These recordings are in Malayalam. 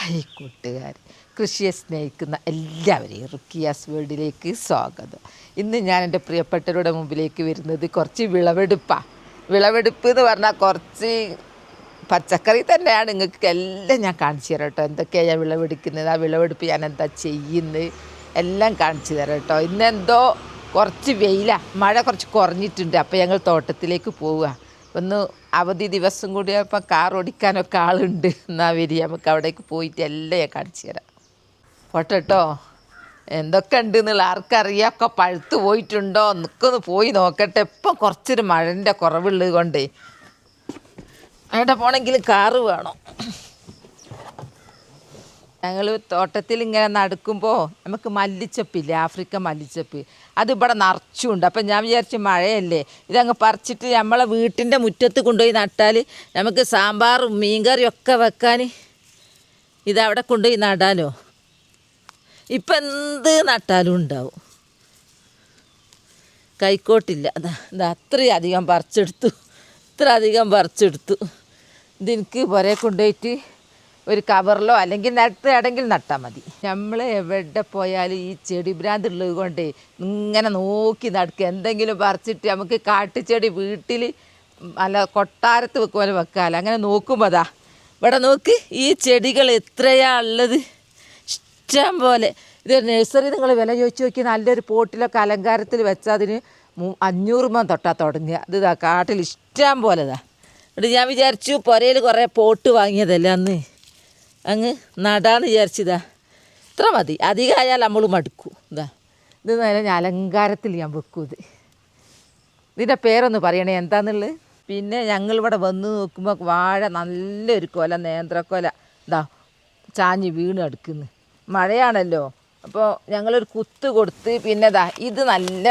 ഹായ് കൂട്ടുകാർ, കൃഷിയെ സ്നേഹിക്കുന്ന എല്ലാവരെയും റുക്കിയാസ് വേൾഡിലേക്ക് സ്വാഗതം. ഇന്ന് ഞാൻ എൻ്റെ പ്രിയപ്പെട്ടവരുടെ മുമ്പിലേക്ക് വരുന്നത് കുറച്ച് വിളവെടുപ്പാണ്. വിളവെടുപ്പ് എന്ന് പറഞ്ഞാൽ കുറച്ച് പച്ചക്കറി തന്നെയാണ്. നിങ്ങൾക്ക് എല്ലാം ഞാൻ കാണിച്ചു തരാം കേട്ടോ. എന്തൊക്കെയാണ് ഞാൻ വിളവെടുക്കുന്നത്, ആ വിളവെടുപ്പ് ഞാൻ എന്താ ചെയ്യുന്നത് എല്ലാം കാണിച്ചു തരാം കേട്ടോ. ഇന്നെന്തോ കുറച്ച് വെയിലാണ്, മഴ കുറച്ച് കുറഞ്ഞിട്ടുണ്ട്. അപ്പോൾ ഞങ്ങൾ തോട്ടത്തിലേക്ക് പോവുക. ഒന്ന് അവധി ദിവസം കൂടി അപ്പം കാർ ഓടിക്കാനൊക്കെ ആളുണ്ട്. എന്നാൽ വരി, നമുക്ക് അവിടേക്ക് പോയിട്ട് എല്ലാം ഞാൻ കാണിച്ചു തരാം. പോട്ടെ കേട്ടോ. എന്തൊക്കെ ഉണ്ട് എന്നുള്ള ആർക്കറിയാം. ഒക്കെ പഴുത്ത് പോയിട്ടുണ്ടോ എന്നൊക്കെ പോയി നോക്കട്ടെ. ഇപ്പം കുറച്ചൊരു മഴൻ്റെ കുറവുള്ളത് കൊണ്ടേ അവിടെ പോകണമെങ്കിൽ കാറ് വേണം. ഞങ്ങൾ തോട്ടത്തിൽ ഇങ്ങനെ നടക്കുമ്പോൾ നമുക്ക് മല്ലിച്ചപ്പില്ലേ, ആഫ്രിക്കൻ മല്ലിച്ചപ്പ്, അത് ഇവിടെ നിറച്ചുണ്ട്. അപ്പം ഞാൻ വിചാരിച്ചു മഴയല്ലേ, ഇതങ്ങ് പറിച്ചിട്ട് നമ്മളെ വീട്ടിൻ്റെ മുറ്റത്ത് കൊണ്ടുപോയി നട്ടാൽ നമുക്ക് സാമ്പാറും മീൻകറിയും ഒക്കെ വെക്കാൻ ഇതവിടെ കൊണ്ടുപോയി നടാലോ. ഇപ്പം എന്ത് നട്ടാലും ഉണ്ടാവും. കൈക്കോട്ടില്ല, ഇത് അത്രയും അധികം പറിച്ചെടുത്തു, ഇത്ര അധികം പറിച്ചെടുത്തു. ഇതെനിക്ക് പുറേ കൊണ്ടുപോയിട്ട് ഒരു കവറിലോ അല്ലെങ്കിൽ നിലത്ത് എവിടെയെങ്കിലും നട്ടാൽ മതി. നമ്മൾ എവിടെ പോയാലും ഈ ചെടി ഭ്രാന്ത് ഉള്ളത് കൊണ്ട് ഇങ്ങനെ നോക്കി നടക്കുക. എന്തെങ്കിലും പറിച്ചിട്ട് നമുക്ക് കാട്ടുചെടി വീട്ടിൽ അല്ല കൊട്ടാരത്ത് വെക്കുമ്പോൾ വെക്കാമല്ലോ. അങ്ങനെ നോക്കുമ്പോൾ അതാ ഇവിടെ നോക്ക്, ഈ ചെടികൾ എത്രയാ ഉള്ളത്, ഇഷ്ടം പോലെ. ഇത് നഴ്സറി നിങ്ങൾ വില ചോദിച്ച് നോക്കി, നല്ലൊരു പോട്ടിലൊക്കെ അലങ്കാരത്തിൽ വെച്ചാൽ അതിന് 500 രൂപ തൊട്ടാൽ തുടങ്ങുക. ഇത് ഇതാ കാട്ടിൽ ഇഷ്ടം പോലെ ഇതാ. എന്നിട്ട് ഞാൻ വിചാരിച്ചു പുരയിൽ കുറേ പോട്ട് വാങ്ങിയതല്ലേ അന്ന്, അങ്ങ് നടാന്ന് വിചാരിച്ചതാ. ഇത്ര മതി, അധികമായാൽ നമ്മൾ മടുക്കും. ഇത് നേരെ ഞാൻ അലങ്കാരത്തിൽ ഞാൻ വെക്കും. ഇതിൻ്റെ പേരൊന്ന് പറയണേ എന്താണെന്നുള്ളത്. പിന്നെ ഞങ്ങളിവിടെ വന്ന് നോക്കുമ്പോൾ വാഴ നല്ലൊരു കൊല, നേന്ത്രക്കൊല ചാഞ്ഞ് വീണ് എടുക്കുന്നു. മഴയാണല്ലോ, അപ്പോൾ ഞങ്ങളൊരു കുത്ത് കൊടുത്ത്. പിന്നെ ഇത് നല്ല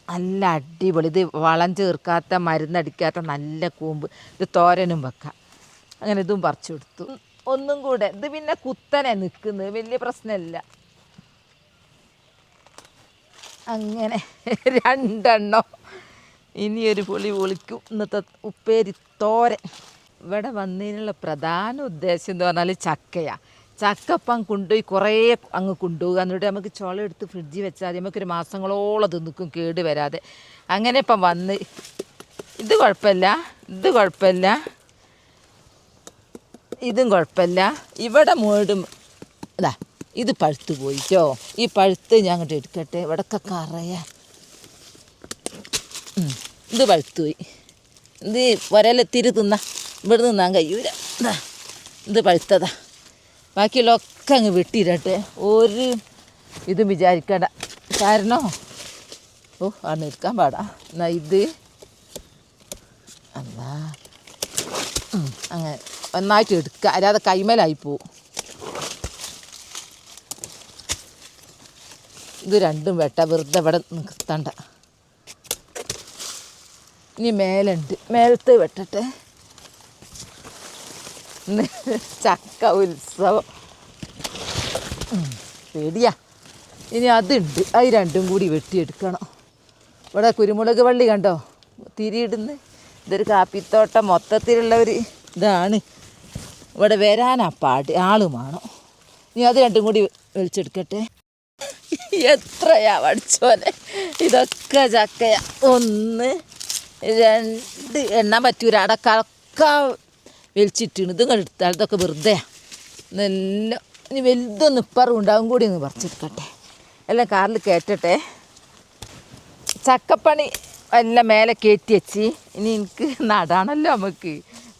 നല്ല അടിപൊളി, ഇത് വളം ചേർക്കാത്ത മരുന്നടിക്കാത്ത നല്ല കൂമ്പ്, ഇത് തോരനും വെക്കാം. അങ്ങനെ ഇതും പറിച്ചു കൊടുത്തു. ഒന്നും കൂടെ ഇത് പിന്നെ കുത്തനെ നിൽക്കുന്നത്, വലിയ പ്രശ്നമില്ല. അങ്ങനെ 2 ഇനിയൊരു പൊളിക്കും. ഇന്നത്തെ ഉപ്പേരി തോരൻ. ഇവിടെ വന്നതിനുള്ള പ്രധാന ഉദ്ദേശം എന്ന് പറഞ്ഞാൽ ചക്കയാണ്. ചക്കപ്പം കൊണ്ടുപോയി കുറേ അങ്ങ് കൊണ്ടുപോകുക. എന്നിട്ട് നമുക്ക് ചുള എടുത്ത് ഫ്രിഡ്ജിൽ വെച്ചാൽ നമുക്കൊരു മാസങ്ങളോളം അത് നിൽക്കും കേട് വരാതെ. അങ്ങനെ ഇപ്പം വന്ന് ഇത് കുഴപ്പമില്ല, ഇത് കുഴപ്പമില്ല, ഇതും കുഴപ്പമില്ല. ഇവിടെ മൂടും ഇത് പഴുത്ത് പോയിട്ടോ. ഈ പഴുത്ത് ഞാൻ അങ്ങോട്ട് എടുക്കട്ടെ. ഇവിടെയൊക്കെ കറയാ. ഇത് പഴുത്ത് പോയി. ഇത് ഒരലെത്തിരി ഇവിടെ നിന്നാൻ കഴിയൂല. ഇത് പഴുത്തതാ. ബാക്കിയുള്ളതൊക്കെ അങ്ങ് വെട്ടിയിരട്ടെ, ഒരു ഇതും വിചാരിക്കണ്ട. കാരണം ആണ് എടുക്കാൻ പാടാ. എന്നാ ഇത് അല്ലാ അങ്ങനെ ഒന്നായിട്ട് എടുക്കുക, അല്ലാതെ കൈമലായി പോവും. ഇത് രണ്ടും വെറുതെ ഇവിടെ നിർത്തണ്ട. ഇനി മേലുണ്ട്, മേലത്ത് വെട്ടട്ടെ. ചക്ക ഉത്സവം പേടിയാ. ഇനി അതുണ്ട്, അത് രണ്ടും കൂടി വെട്ടിയെടുക്കണം. ഇവിടെ കുരുമുളക് വള്ളി കണ്ടോ തിരിയിടുന്ന്. ഇതൊരു കാപ്പിത്തോട്ടം മൊത്തത്തിലുള്ള ഒരു ഇതാണ്. ഇവിടെ വരാനാ പാട്, ആളുമാണോ. ഇനി അത് രണ്ടും കൂടി വലിച്ചെടുക്കട്ടെ. എത്രയാ പഠിച്ചോനെ, ഇതൊക്കെ ചക്കയാ. 1 2 എണ്ണാൻ പറ്റൂല. അടക്കളക്ക വലിച്ചിട്ടാണ്. ഇത് എടുത്താൽ ഇതൊക്കെ വെറുതെ നല്ല. ഇനി വലുതൊന്നും ഇപ്പറും ഉണ്ടാവും കൂടി ഒന്ന് പറിച്ചെടുക്കട്ടെ. എല്ലാം കാറിൽ കയറ്റട്ടെ. ചക്കപ്പണി എല്ലാം മേലെ കയറ്റി വെച്ച് ഇനി എനിക്ക് നടാണല്ലോ. നമുക്ക്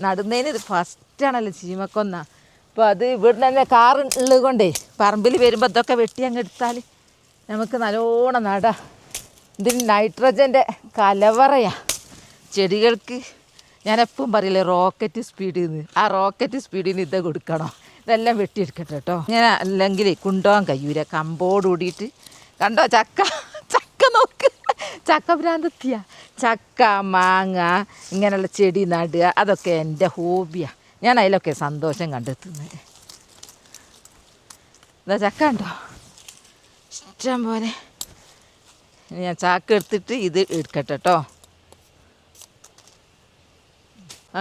നടുന്നതിന് ഇത് ഫസ്റ്റാണല്ലോ ചീമക്കൊന്ന. അപ്പോൾ അത് ഇവിടുന്ന് തന്നെ കാറ് ഉള്ളത് കൊണ്ടേ പറമ്പിൽ വരുമ്പോൾ ഇതൊക്കെ വെട്ടി അങ്ങ് എടുത്താൽ നമുക്ക് നല്ലോണം നടാം. ഇതിന് നൈട്രജൻ്റെ കലവറയാണ് ചെടികൾക്ക്. ഞാനെപ്പോഴും പറയില്ലേ റോക്കറ്റ് സ്പീഡിൽ ആ റോക്കറ്റ് സ്പീഡിന് ഇത് കൊടുക്കണം. ഇതെല്ലാം വെട്ടിയെടുക്കട്ടെ കേട്ടോ. ഇങ്ങനെ അല്ലെങ്കിൽ കൊണ്ടുപോകാൻ കഴിയൂല കമ്പോട് കൂടിയിട്ട്. കണ്ടോ ചക്ക നോക്ക്, ചക്ക ഭ്രാന്തത്തിയ. ചക്ക മാങ്ങ ഇങ്ങനെയുള്ള ചെടി നടുക, അതൊക്കെ എൻ്റെ ഹോബിയാണ്. ഞാൻ അതിലൊക്കെ സന്തോഷം കണ്ടെത്തുന്നത്. ഇതാ ചക്ക ഉണ്ടോ ഇഷ്ടം പോലെ. ഞാൻ ചാക്ക് എടുത്തിട്ട് ഇത് എടുക്കട്ടെ കേട്ടോ.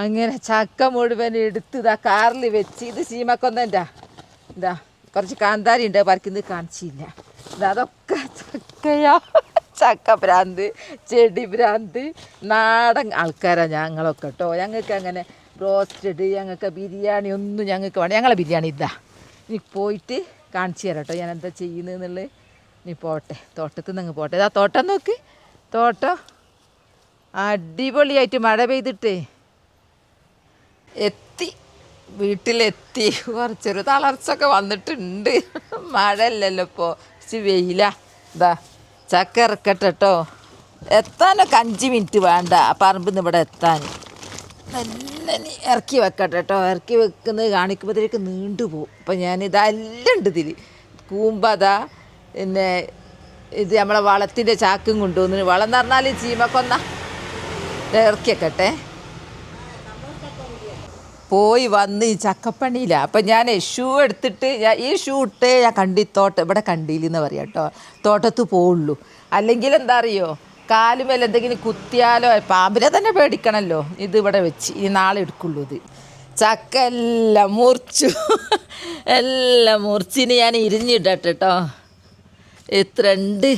അങ്ങനെ ചക്ക മുഴുവൻ എടുത്ത് ഇതാ കാറിൽ വെച്ച്. ഇത് ചീമക്കൊന്നൻ്റെ ഇതാ കുറച്ച് കാന്താരി ഉണ്ട്, പറിക്കുന്നത് കാണിച്ചില്ല. അതൊക്കെ ചക്കയാ, ചക്ക ഭ്രാന്ത്, ചെടി ഭ്രാന്ത്, നാടൻ ആൾക്കാരാണ് ഞങ്ങളൊക്കെ കേട്ടോ. ഞങ്ങൾക്ക് അങ്ങനെ ബ്രോസ്റ്റഡ്, ഞങ്ങൾക്ക് ബിരിയാണി ഒന്നും ഞങ്ങൾക്ക് വേണം. ഞങ്ങളെ ബിരിയാണി ഇതാ. ഇനി പോയിട്ട് കാണിച്ചു തരാം കേട്ടോ ഞാൻ എന്താ ചെയ്യുന്നതെന്നുള്ളത്. ഇനി പോട്ടെ, തോട്ടത്തിൽ നിന്ന് പോട്ടെ. ഇതാ തോട്ടം നോക്ക്, തോട്ടം അടിപൊളിയായിട്ട് മഴ പെയ്തിട്ടേ എത്തി, വീട്ടിലെത്തി. കുറച്ചൊരു തളർച്ചയൊക്കെ വന്നിട്ടുണ്ട്. മഴ ഇല്ലല്ലോ ഇപ്പോൾ, വെയിലാ. ഇതാ ചക്ക ഇറക്കട്ടെ കേട്ടോ. എത്താനൊക്കെ 5 മിനിറ്റ് വേണ്ട പറമ്പിൽ നിന്ന് ഇവിടെ എത്താൻ. നല്ല ഇറക്കി വെക്കട്ടെ കേട്ടോ. ഇറക്കി വെക്കുന്നത് കാണിക്കുമ്പോഴത്തേക്ക് നീണ്ടു പോകും. അപ്പം ഞാനിതെല്ലാം ഉണ്ട് ഇതിൽ. കൂമ്പതാ, പിന്നെ ഇത് നമ്മളെ വളത്തിൻ്റെ ചാക്കും കൊണ്ടുവന്നു. വളം എന്ന് പറഞ്ഞാൽ ചീമക്കൊന്ന ഇറക്കി വെക്കട്ടെ. പോയി വന്ന് ഈ ചക്കപ്പണിയില്ല. അപ്പം ഞാൻ ഷൂ എടുത്തിട്ട് ഈ ഷൂ ഇട്ടേ ഞാൻ ഇവിടെ കണ്ടില്ലെന്ന് പറയാം കേട്ടോ. തോട്ടത്ത് പോവുള്ളൂ. അല്ലെങ്കിൽ എന്താ അറിയോ, കാലുമേൽ എന്തെങ്കിലും കുത്തിയാലോ, പാമ്പിനെ തന്നെ പേടിക്കണമല്ലോ. ഇത് ഇവിടെ വെച്ച് ഈ നാളെ എടുക്കുള്ളൂ. ഇത് ചക്ക എല്ലാം മുറിച്ചു, എല്ലാം മുറിച്ചിന് ഞാൻ ഇരിഞ്ഞിടട്ടെ കേട്ടോ. എത്രണ്ട്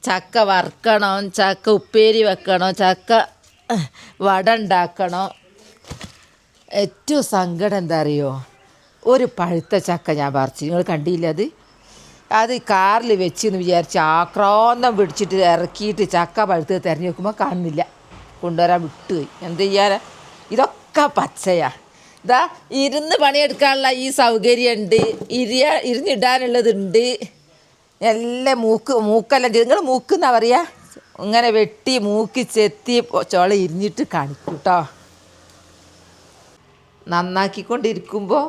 ചക്ക വറുക്കണം, ചക്ക ഉപ്പേരി വെക്കണം, ചക്ക വട ഉണ്ടാക്കണം. ഏറ്റവും സങ്കടം എന്താ അറിയോ, ഒരു പഴുത്ത ചക്ക ഞാൻ പറിച്ചു. നിങ്ങൾ കണ്ടില്ല അത് കാറിൽ വെച്ചെന്ന് വിചാരിച്ച് ആക്രാന്തം പിടിച്ചിട്ട് ഇറക്കിയിട്ട് ചക്ക പഴുത്ത് തിരഞ്ഞു വെക്കുമ്പോൾ കാണുന്നില്ല, കൊണ്ടുവരാൻ വിട്ടുപോയി. എന്ത് ചെയ്യാനാ, ഇതൊക്കെ പച്ചയാ. ഇതാ ഇരുന്ന് പണിയെടുക്കാനുള്ള ഈ സൗകര്യമുണ്ട്, ഇരുന്നിടാനുള്ളതുണ്ട്. എല്ലാം മൂക്കെല്ലാം ചെയ്ത്, നിങ്ങൾ മൂക്കെന്നാ പറയുക, ഇങ്ങനെ വെട്ടി മൂക്കി ചെത്തി ചോള ഇരിഞ്ഞിട്ട് കാണിക്കും കേട്ടോ. നന്നാക്കിക്കൊണ്ടിരിക്കുമ്പോൾ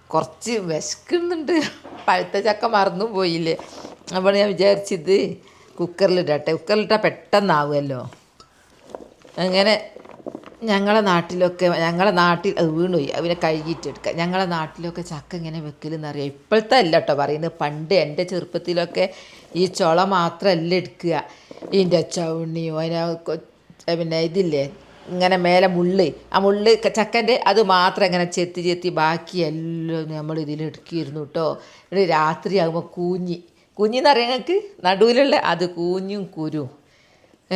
കുറച്ച് വിശക്കുന്നുണ്ട്. പഴുത്ത ചക്ക മറന്നു പോയില്ലേ. അപ്പോൾ ഞാൻ വിചാരിച്ചത് കുക്കറിലിടട്ടെ, കുക്കറിലിട്ടാൽ പെട്ടെന്നാവുമല്ലോ. അങ്ങനെ ഞങ്ങളെ നാട്ടിൽ അത് വീണുപോയി, അതിനെ കഴുകിയിട്ടെടുക്കുക. ഞങ്ങളെ നാട്ടിലൊക്കെ ചക്ക ഇങ്ങനെ വെക്കലെന്നറിയാം. ഇപ്പോഴത്തെ അല്ല കേട്ടോ പറയുന്നത്. പണ്ട് എൻ്റെ ചെറുപ്പത്തിലൊക്കെ ഈ ചുള മാത്രമല്ല എടുക്കുക, ഇതിൻ്റെ ചൗണിയോ പിന്നെ ഇതില്ലേ ഇങ്ങനെ മേലെ ആ മുള്ള് ചക്കൻ്റെ അത് മാത്രം ഇങ്ങനെ ചെത്തി ബാക്കിയെല്ലാം നമ്മൾ ഇതിലെടുക്കിയിരുന്നു കേട്ടോ. ഇവിടെ രാത്രിയാകുമ്പോൾ കൂഞ്ഞിന്നറിയാം ഞങ്ങൾക്ക്, നടുവിലുള്ള അത് കൂഞ്ഞും കുരും.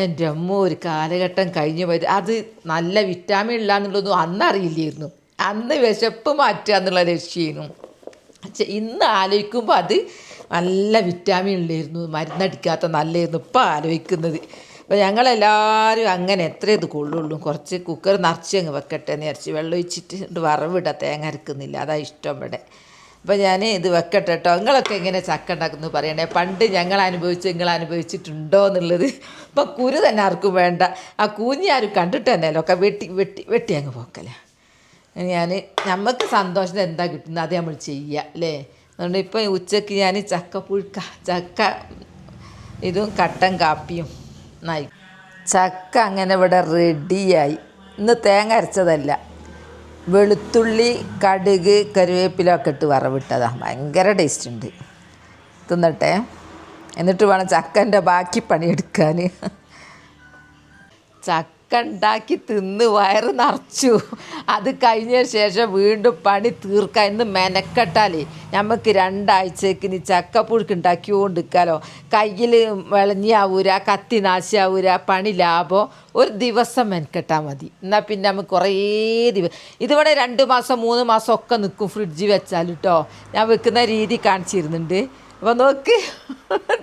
എൻ്റെ അമ്മ ഒരു കാലഘട്ടം കഴിഞ്ഞു പോയത്. അത് നല്ല വിറ്റാമിൻ ഇല്ല എന്നുള്ളതൊന്നും അന്നറിയില്ലായിരുന്നു. അന്ന് വിശപ്പ് മാറ്റുക എന്നുള്ള ലക്ഷ്യമായിരുന്നു. പക്ഷേ ഇന്ന് ആലോചിക്കുമ്പോൾ അത് നല്ല വിറ്റാമിൻ ഉള്ളായിരുന്നു, മരുന്നടിക്കാത്ത നല്ലതായിരുന്നു ഇപ്പം ആലോചിക്കുന്നത്. അപ്പോൾ ഞങ്ങളെല്ലാവരും അങ്ങനെ എത്ര ഇത് കൊള്ളുള്ളൂ, കുറച്ച് കുക്കർ നിറച്ച് അങ്ങ് വെക്കട്ടെ എന്ന് വിചാരിച്ച് വെള്ളം ഒഴിച്ചിട്ട് വറവിടാം. തേങ്ങ അരക്കുന്നില്ല, അതാ ഇഷ്ടം ഇവിടെ. അപ്പോൾ ഞാൻ ഇത് വെക്കട്ടെ കേട്ടോ. നിങ്ങളൊക്കെ എങ്ങനെ ചക്ക ഉണ്ടാക്കുന്നു പറയണേ. പണ്ട് നിങ്ങൾ അനുഭവിച്ചിട്ടുണ്ടോ എന്നുള്ളത്. ഇപ്പം കുരു തന്നെ ആർക്കും വേണ്ട, ആ കൂഞ്ഞി ആരും കണ്ടിട്ട് തന്നെയല്ലോ, ഒക്കെ വെട്ടി അങ്ങ് പോക്കല. നമുക്ക് സന്തോഷം എന്താ കിട്ടുന്നത് അത് നമ്മൾ ചെയ്യുക അല്ലേ. അതുകൊണ്ട് ഇപ്പം ഉച്ചയ്ക്ക് ഞാൻ ചക്ക ഇതും കട്ടൻ കാപ്പിയും നായി. ചക്ക അങ്ങനെ ഇവിടെ റെഡിയായി. ഇന്ന് തേങ്ങ അരച്ചതല്ല, വെളുത്തുള്ളി, കടുക്, കറിവേപ്പിലൊക്കെ ഇട്ട് വറവിട്ടതാണ്. ഭയങ്കര ടേസ്റ്റ് ഉണ്ട്. തിന്നട്ടെ, എന്നിട്ട് വേണം ചക്കൻ്റെ ബാക്കി പണിയെടുക്കാൻ. ചക്ക ഉണ്ടാക്കി തിന്ന് വയറ് നിറച്ചു. അത് കഴിഞ്ഞ ശേഷം വീണ്ടും പണി തീർക്കാൻ ഇന്ന് മെനക്കെട്ടാലേ നമുക്ക് 2 ആഴ്ചക്ക് ഇനി ചക്കപ്പുഴുക്ക് ഉണ്ടാക്കിക്കൊണ്ടിരിക്കാമല്ലോ. കയ്യിൽ വിളഞ്ഞാവൂര, കത്തി നാശാവൂര, പണി ലാഭം. ഒരു ദിവസം മെനക്കെട്ടാൽ മതി. എന്നാൽ പിന്നെ നമുക്ക് കുറേ ഇതിവിടെ 2 മാസം 3 മാസം ഒക്കെ നിൽക്കും ഫ്രിഡ്ജിൽ വെച്ചാൽ കേട്ടോ. ഞാൻ വെക്കുന്ന രീതി കാണിച്ചിരുന്നുണ്ട്. അപ്പോൾ നോക്ക്,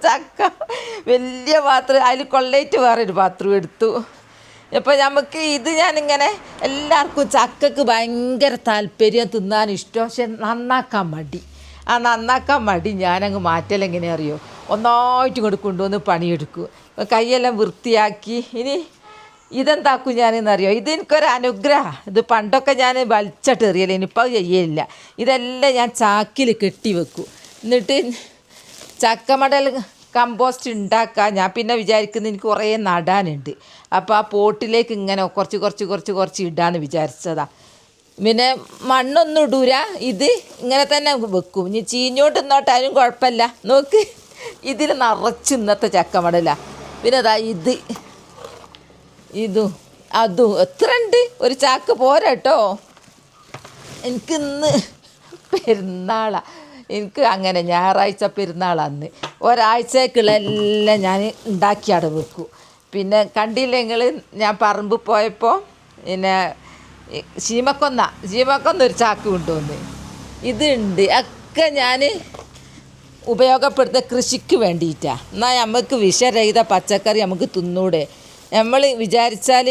ചക്ക വലിയ പാത്രം, അതിൽ കൊള്ളേറ്റ് വേറൊരു പാത്രം എടുത്തു. അപ്പോൾ നമുക്ക് ഞാനിങ്ങനെ എല്ലാവർക്കും ചക്കക്ക് ഭയങ്കര താല്പര്യം, തിന്നാൻ ഇഷ്ടം, പക്ഷെ നന്നാക്കാൻ മടി. ഞാനങ്ങ് മാറ്റലെങ്ങനെ അറിയോ, ഒന്നായിട്ട് ഇങ്ങോട്ട് കൊണ്ടുവന്ന് പണിയെടുക്കും, കൈയെല്ലാം വൃത്തിയാക്കി. ഇനി ഇതെന്താക്കും ഞാനെന്നറിയോ, ഇതെനിക്കൊരു അനുഗ്രഹം. ഇത് പണ്ടൊക്കെ ഞാൻ വലിച്ചിട്ട് എറിയല്ലേ, ഇനിയിപ്പോൾ ചെയ്യലില്ല. ഇതെല്ലാം ഞാൻ ചാക്കിൽ കെട്ടി വെക്കും. എന്നിട്ട് ചക്കമടൽ കമ്പോസ്റ്റ് ഉണ്ടാക്കാൻ ഞാൻ പിന്നെ വിചാരിക്കുന്നത് എനിക്ക് കുറേ നടാനുണ്ട്. അപ്പോൾ ആ പോട്ടിലേക്ക് ഇങ്ങനെ കുറച്ച് ഇടാമെന്ന് വിചാരിച്ചതാണ്. പിന്നെ മണ്ണൊന്നും ഇടൂല, ഇത് ഇങ്ങനെ തന്നെ വെക്കും. ഇനി ചീഞ്ഞോട്ട് ഇന്നോട്ട് അതിനും കുഴപ്പമില്ല. നോക്ക്, ഇതിൽ നിറച്ച് ഇന്നത്തെ ചക്കമടല. പിന്നെ അതാ ഇതും അതും എത്ര ഉണ്ട്, ഒരു ചാക്ക് പോരാ കേട്ടോ. എനിക്കിന്ന് പെരുന്നാളാണ്. എനിക്ക് അങ്ങനെ ഞായറാഴ്ച പെരുന്നാളന്ന് ഒരാഴ്ചക്കുള്ളെല്ലാം ഞാൻ ഉണ്ടാക്കി അവിടെ വെക്കും. പിന്നെ കണ്ടില്ലെങ്കിൽ ഞാൻ പറമ്പ് പോയപ്പോൾ പിന്നെ ശീമക്കൊന്ന ഒരു ചാക്ക് കൊണ്ടുവന്ന് ഇതുണ്ട് ഒക്കെ ഞാൻ ഉപയോഗപ്പെടുത്തുന്ന കൃഷിക്ക് വേണ്ടിയിട്ടാണ്. എന്നാൽ നമുക്ക് വിഷരഹിത പച്ചക്കറി നമുക്ക് തിന്നൂടെ. നമ്മൾ വിചാരിച്ചാൽ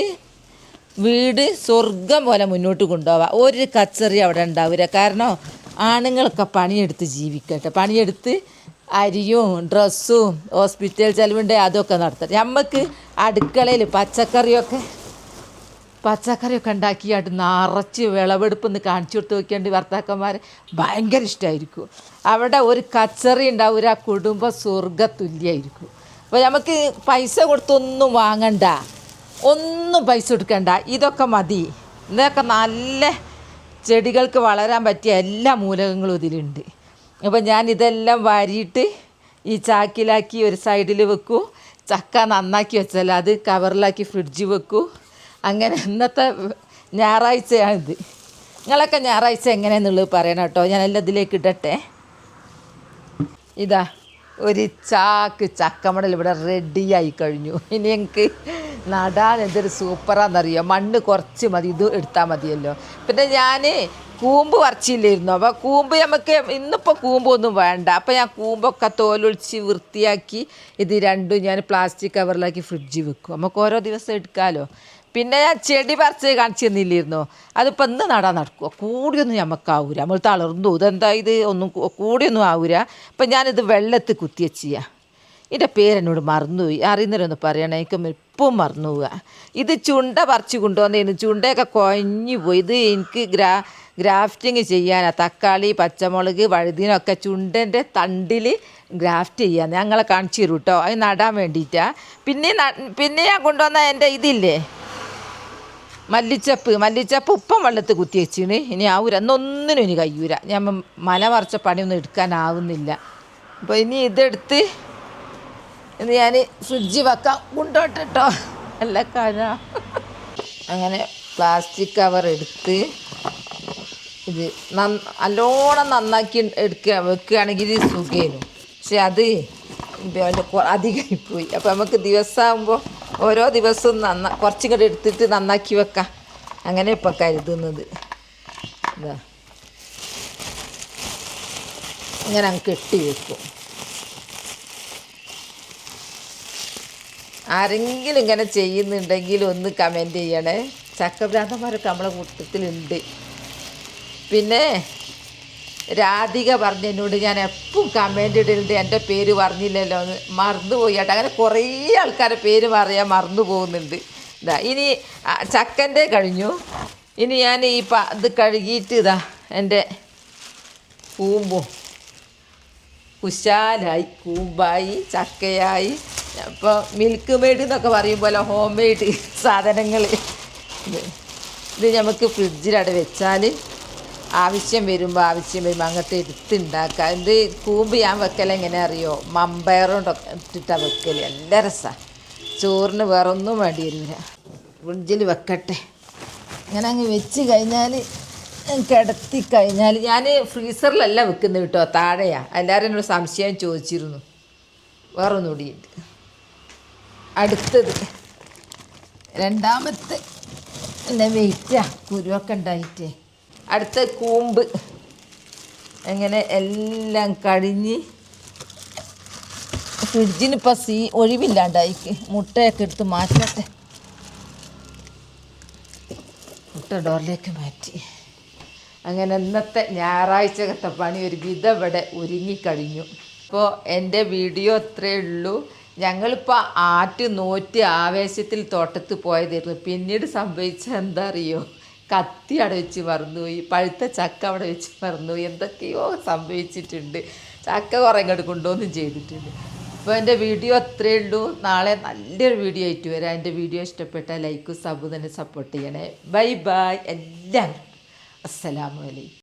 വീട് സ്വർഗം പോലെ മുന്നോട്ട് കൊണ്ടുപോവാം. ഒരു കച്ചറി അവിടെ ഉണ്ടാവില്ല. കാരണം ആണുങ്ങളൊക്കെ പണിയെടുത്ത് ജീവിക്കട്ടെ, പണിയെടുത്ത് അരിയും ഡ്രസ്സും ഹോസ്പിറ്റൽ ചെലവുണ്ട് അതൊക്കെ നടത്തട്ടെ. നമുക്ക് അടുക്കളയിൽ പച്ചക്കറിയൊക്കെ ഉണ്ടാക്കിയായിട്ട് നിറച്ച് വിളവെടുപ്പെന്ന് കാണിച്ചു കൊടുത്ത് നോക്കിയാണ്ട് ഭർത്താക്കന്മാർ ഭയങ്കര ഇഷ്ടമായിരിക്കും. അവിടെ ഒരു കച്ചറി ഉണ്ടാവില്ല, കുടുംബം സ്വർഗത്തുല്യമായിരിക്കും. അപ്പോൾ നമുക്ക് പൈസ കൊടുത്തൊന്നും വാങ്ങണ്ട, ഒന്നും പൈസ കൊടുക്കണ്ട, ഇതൊക്കെ മതി. ഇതൊക്കെ നല്ല ചെടികൾക്ക് വളരാൻ പറ്റിയ എല്ലാ മൂലകങ്ങളും ഇതിലുണ്ട്. അപ്പോൾ ഞാൻ ഇതെല്ലാം വാരിയിട്ട് ഈ ചാക്കിലാക്കി ഒരു സൈഡിൽ വെക്കൂ. ചക്ക നന്നാക്കി വെച്ചാൽ അത് കവറിലാക്കി ഫ്രിഡ്ജിൽ വെക്കൂ. അങ്ങനെ ഇന്നത്തെ ഞായറാഴ്ചയാണിത്. നിങ്ങളൊക്കെ ഞായറാഴ്ച എങ്ങനെയാണെന്നുള്ളത് പറയണം കേട്ടോ. ഞാൻ എല്ലാം ഇതിലേക്ക് ഇടട്ടെ. ഇതാ ഒരു ചാക്ക് ചക്കമടൽ ഇവിടെ റെഡിയായി കഴിഞ്ഞു. ഇനി എനിക്ക് നടാൻ എന്തൊരു സൂപ്പറാണെന്നറിയോ. മണ്ണ് കുറച്ച് മതി, ഇത് എടുത്താൽ മതിയല്ലോ. പിന്നെ ഞാൻ കൂമ്പ് പറിച്ചില്ലായിരുന്നു. അപ്പോൾ കൂമ്പ് നമുക്ക് ഇന്നിപ്പോൾ കൂമ്പൊന്നും വേണ്ട. അപ്പോൾ ഞാൻ കൂമ്പൊക്കെ തോലൊളിച്ച് വൃത്തിയാക്കി ഇത് രണ്ടും ഞാൻ പ്ലാസ്റ്റിക് കവറിലാക്കി ഫ്രിഡ്ജിൽ വെക്കും. നമുക്ക് ഓരോ ദിവസം എടുക്കാമല്ലോ. പിന്നെ ഞാൻ ചെടി പറിച്ച് കാണിച്ചു തന്നില്ലായിരുന്നോ, അതിപ്പോൾ ഇന്ന് നടാൻ നടക്കുക. കൂടിയൊന്നും നമുക്കാവൂല, നമ്മൾ തളർന്നു. ഇതെന്താ ഇത് ഒന്നും കൂടിയൊന്നും ആവൂല. അപ്പം ഞാനിത് വെള്ളത്തിൽ കുത്തിവെച്ച് ചെയ്യാം. ഇതിൻ്റെ പേരെന്നോട് മറന്നുപോയി, അറിയുന്നവരൊന്ന് പറയണേ, എനിക്ക് ഇപ്പം മറന്നു പോവുക. ഇത് ചുണ്ട പറിച്ച് കൊണ്ടുവന്നതിന് ചുണ്ടയൊക്കെ കുഴഞ്ഞു പോയി. ഇത് എനിക്ക് ഗ്രാഫ്റ്റിങ് ചെയ്യാനാണ്. തക്കാളി, പച്ചമുളക്, വഴുതിനൊക്കെ ചുണ്ടൻ്റെ തണ്ടിൽ ഗ്രാഫ്റ്റ് ചെയ്യാൻ ഞങ്ങളെ കാണിച്ചു തരും കേട്ടോ. അത് നടാൻ വേണ്ടിയിട്ടാണ്. പിന്നെ ഞാൻ കൊണ്ടുവന്ന എൻ്റെ ഇതില്ലേ മല്ലിച്ചപ്പ് ഉപ്പം വെള്ളത്തിൽ കുത്തി വെച്ചിന്. ഇനി ആവൂര, എന്നൊന്നിനും ഇനി കഴിയൂര. ഞാൻ മല മറിച്ച പണിയൊന്നും എടുക്കാനാവുന്നില്ല. അപ്പോൾ ഇനി ഇതെടുത്ത് ഇത് ഞാൻ ഫ്രിഡ്ജിൽ വെക്കാം. കൊണ്ടോട്ടോ അല്ല കഴ. അങ്ങനെ പ്ലാസ്റ്റിക് കവർ എടുത്ത് ഇത് നല്ലോണം നന്നാക്കി വെക്കുകയാണെങ്കിൽ സുഖേനു. പക്ഷെ അത് അധികമായിപ്പോയി. അപ്പോൾ നമുക്ക് ദിവസമാകുമ്പോൾ ഓരോ ദിവസവും കുറച്ചും കൂടെ എടുത്തിട്ട് നന്നാക്കി വെക്കാം. അങ്ങനെ ഇപ്പം കരുതുന്നത്. ഇതാ ഇങ്ങനെ അങ്ങ് കെട്ടി വെക്കും. ആരെങ്കിലും ഇങ്ങനെ ചെയ്യുന്നുണ്ടെങ്കിൽ ഒന്ന് കമൻറ്റ് ചെയ്യണേ. ചക്കഭ്രാന്തന്മാരൊക്കെ നമ്മളെ കൂട്ടത്തിലുണ്ട്. പിന്നെ രാധിക പറഞ്ഞതിനോട് ഞാൻ എപ്പം കമൻ്റ് ഇടലുണ്ട്, എൻ്റെ പേര് പറഞ്ഞില്ലല്ലോ എന്ന് മറന്നുപോയി കേട്ടോ. അങ്ങനെ കുറേ ആൾക്കാരെ പേര് പറയാൻ മറന്നു പോകുന്നുണ്ട്. ഇതാ ഇനി ചക്കൻ്റെ കഴിഞ്ഞു. ഇനി ഞാൻ ഇത് കഴുകിയിട്ട് ഇതാ എൻ്റെ കൂമ്പും കുശാലായി, കൂമ്പായി, ചക്കയായി. അപ്പോൾ മിൽക്ക് മെയ്ഡ് എന്നൊക്കെ പറയും പോലെ ഹോം മെയ്ഡ് സാധനങ്ങൾ ഇത് നമുക്ക് ഫ്രിഡ്ജിലവിടെ വെച്ചാൽ ആവശ്യം വരുമ്പോൾ അങ്ങനത്തെ എടുത്തുണ്ടാക്കാം. ഇത് കൂമ്പ് ഞാൻ വെക്കൽ എങ്ങനെ അറിയോ, മമ്പയറുകൊണ്ടൊക്കെ ഇട്ടിട്ടാണ് വെക്കൽ. നല്ല രസമാണ്. ചോറിന് വേറെ ഒന്നും വേണ്ടി വരില്ല. ഫ്രിഡ്ജിൽ വെക്കട്ടെ. അങ്ങനെ അങ്ങ് വെച്ച് കഴിഞ്ഞാൽ കിടത്തി കഴിഞ്ഞാൽ ഞാൻ ഫ്രീസറിലല്ല വെക്കുന്നത് കേട്ടോ, താഴെയാണ്. എല്ലാവരും എന്നോട് സംശയം ചോദിച്ചിരുന്നു. വേറൊന്നും കൂടിയുണ്ട്. അടുത്തത് രണ്ടാമത്തെ എന്നെ വെയിറ്റാ കുരുവൊക്കെ ഉണ്ടായിട്ടേ. അടുത്ത കൂമ്പ് അങ്ങനെ എല്ലാം കഴിഞ്ഞ് ഫ്രിഡ്ജിനിപ്പോൾ ഒഴിവില്ലാണ്ടായിക്ക്. മുട്ടയൊക്കെ എടുത്ത് മാറ്റട്ടെ. മുട്ട ഡോറിലേക്ക് മാറ്റി. അങ്ങനെ ഇന്നത്തെ ഞായറാഴ്ചത്തെ പണി ഒരു വിധം ഇവിടെ ഒരുങ്ങിക്കഴിഞ്ഞു. അപ്പോൾ എൻ്റെ വീഡിയോ ഇത്രയേ ഉള്ളൂ. ഞങ്ങളിപ്പോൾ നോറ്റ് ആവേശത്തിൽ തോട്ടത്ത് പോയതായിരുന്നു. പിന്നീട് സംഭവിച്ചത് എന്താ അറിയോ, കത്തി അവിടെ വെച്ച് മറന്നുപോയി, പഴുത്ത ചക്ക അവിടെ വെച്ച് മറന്നുപോയി, എന്തൊക്കെയോ സംഭവിച്ചിട്ടുണ്ട്. ചക്ക കുറേ ഇങ്ങോട്ട് കൊണ്ടുവന്നും ചെയ്തിട്ടുണ്ട്. അപ്പോൾ എൻ്റെ വീഡിയോ അത്രയേ ഉള്ളൂ. നാളെ നല്ലൊരു വീഡിയോ ആയിട്ട് വരാം. എൻ്റെ വീഡിയോ ഇഷ്ടപ്പെട്ടാൽ ലൈക്കും സബും തന്നെ സപ്പോർട്ട് ചെയ്യണേ. ബൈ ബൈ എല്ലാവരും. അസ്സലാമു അലൈക്കും.